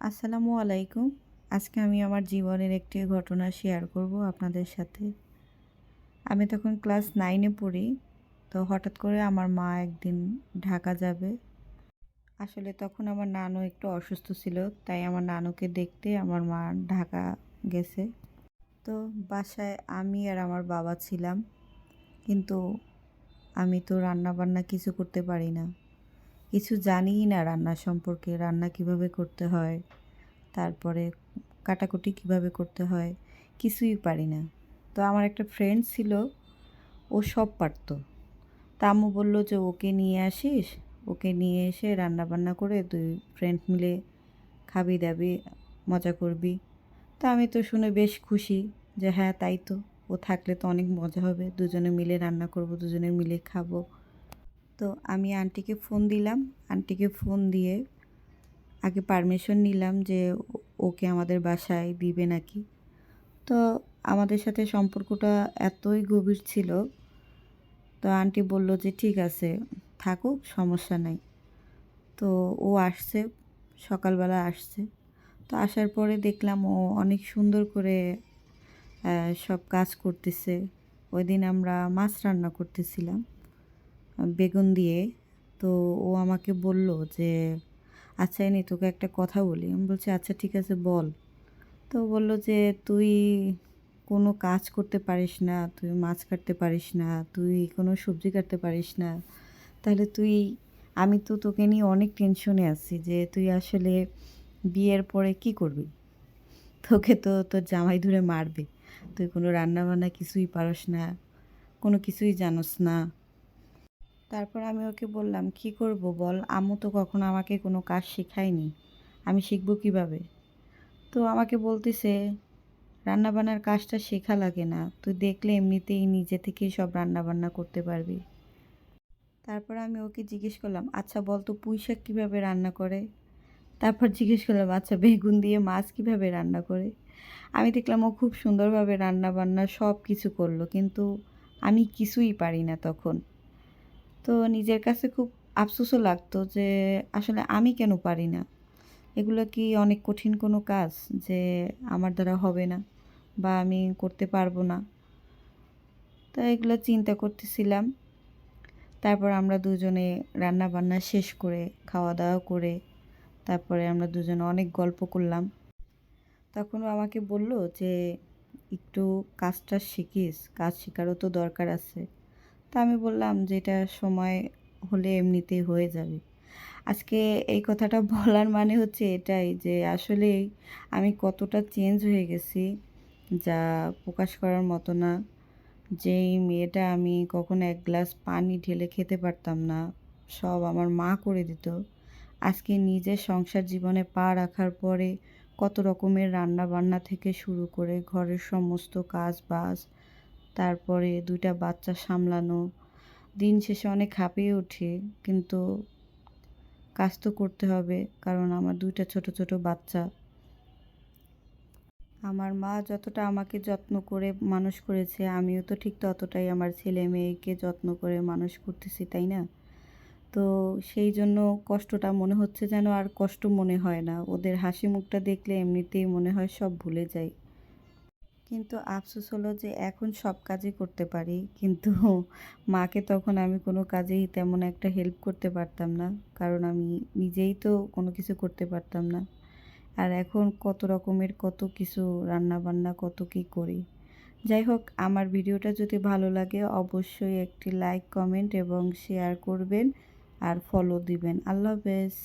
আসসালামু আলাইকুম। আজকে আমি আমার জীবনের একটি ঘটনা শেয়ার করব আপনাদের সাথে। আমি তখন ক্লাস 9 এ পড়ি। তো হঠাৎ করে আমার মা একদিন ঢাকা যাবে। আসলে তখন আমার নানু একটু অসুস্থ ছিল। তাই আমার নানুকে দেখতে আমার মা ঢাকা গেছে। তো বাসায় আমি আর আমার বাবা ছিলাম। কিন্তু আমি তো রান্না-বান্না কিছু করতে পারি না। কিছু জানিই না রান্না সম্পর্কে, রান্না কিভাবে করতে হয়। তারপরে কাটাকুটি কিভাবে করতে হয় কিছুই পারি না। তো আমার একটা ফ্রেন্ড ছিল, ও সব পারত। তা আম্মু বলল যে ওকে নিয়ে আসিস, ওকে নিয়ে এসে রান্না বান্না করে তুই ফ্রেন্ড মিলে খাবি দাবি, মজা করবি। তা আমি তো শুনে বেশ খুশি যে হ্যাঁ তাই তো, ও থাকলে তো অনেক মজা হবে, দুজনে মিলে রান্না করব, দুজনে মিলে খাবো। তো আমি আন্টিকে ফোন দিলাম। আন্টিকে ফোন দিয়ে আগে পারমিশন নিলাম যে ওকে আমাদের বাসায় দিবে নাকি। তো আমাদের সাথে সম্পর্কটা এতই গভীর ছিল, তো আন্টি বলল যে ঠিক আছে, থাকুক, সমস্যা নাই। তো ও আসছে, সকালবেলা আসছে। তো আসার পরে দেখলাম ও অনেক সুন্দর করে সব কাজ করতেছে। ওই দিন আমরা মাছ রান্না করতেছিলাম বেগুন দিয়ে। তো ও আমাকে বলল যে আচ্ছা এনে তোকে একটা কথা বলি। আমি বলছি আচ্ছা ঠিক আছে বল। তো বলল যে তুই কোনো কাজ করতে পারিস না, তুই মাছ কাটতে পারিস না, তুই কোনো সবজি কাটতে পারিস না, তাহলে তুই, আমি তো তোকে নিয়ে অনেক টেনশনে আছি যে তুই আসলে বিয়ের পরে কি করবি। তোকে তো তোর জামাই ধরে মারবে, তুই কোনো রান্না বান্না কিছুই পারস না, কোনো কিছুই জানোস না। তারপর আমি ওকে বললাম কি করব বল, আম্মু তো কখনো আমাকে কোনো কাজ শেখায়নি, আমি শিখবো কিভাবে। তো আমাকে বলতেছে রান্নাবান্নার কাজটা শেখা লাগে না, তুই দেখলে এমনিতেই নিজে থেকেই সব রান্নাবান্না করতে পারবি। তারপর আমি ওকে জিজ্ঞেস করলাম আচ্ছা বল তো পুঁই শাক কীভাবে রান্না করে। তারপর জিজ্ঞেস করলাম আচ্ছা বেগুন দিয়ে মাছ কীভাবে রান্না করে। আমি দেখলাম ও খুব সুন্দরভাবে রান্নাবান্না সব কিছু করলো, কিন্তু আমি কিছুই পারি না তখন। তো নিজের কাছে খুব আফসোসও লাগতো যে আসলে আমি কেন পারি না। এগুলো কি অনেক কঠিন কোনো কাজ যে আমার দ্বারা হবে না বা আমি করতে পারবো না। তো এগুলো চিন্তা করতেছিলাম। তারপর আমরা দুজনে রান্না বান্না শেষ করে খাওয়া দাওয়া করে তারপরে আমরা দুজনে অনেক গল্প করলাম। তখন ও আমাকে বলল যে একটু কাজটা শিখিস, কাজ শেখারও তো দরকার আছে। তা আমি বললাম যে এটা সময় হলে এমনিতেই হয়ে যাবে। আজকে এই কথাটা বলার মানে হচ্ছে এটাই যে আসলেই আমি কতটা চেঞ্জ হয়ে গেছি, যা প্রকাশ করার মতো না। যেই মেয়েটা আমি কখনো এক গ্লাস পানি ঢেলে খেতে পারতাম না, সব আমার মা করে দিত, আজকে নিজের সংসার জীবনে পা রাখার পরে কত রকমের রান্না বান্না থেকে শুরু করে ঘরের সমস্ত কাজ বাজ, তারপরে 2টা বাচ্চা সামলানো, দিন শেষে অনেক হাঁপিয়ে উঠি, কিন্তু কাজ তো করতে হবে, কারণ আমার 2টা ছোট ছোট বাচ্চা। আমার মা যতটা আমাকে যত্ন করে মানুষ করেছে, আমিও তো ঠিক ততটাই আমার ছেলে মেয়েকে যত্ন করে মানুষ করতেছি, তাই না? তো সেই জন্য কষ্টটা মনে হচ্ছে যেন আর কষ্ট মনে হয় না, ওদের হাসি মুখটা দেখলে এমনিতেই মনে হয় সব ভুলে যাই। কিন্তু আফসোস হলো যে এখন সব কাজই করতে পারি, কিন্তু মাকে তখন আমি কোনো কাজেই তেমন একটা হেল্প করতে পারতাম না, কারণ আমি নিজেই তো কোনো কিছু করতে পারতাম না। আর এখন কত রকমের কত কিছু রান্না বান্না কত কী করি। যাই হোক, আমার ভিডিওটা যদি ভালো লাগে অবশ্যই একটি লাইক কমেন্ট এবং শেয়ার করবেন আর ফলো দিবেন। আল্লাহ হাফেজ।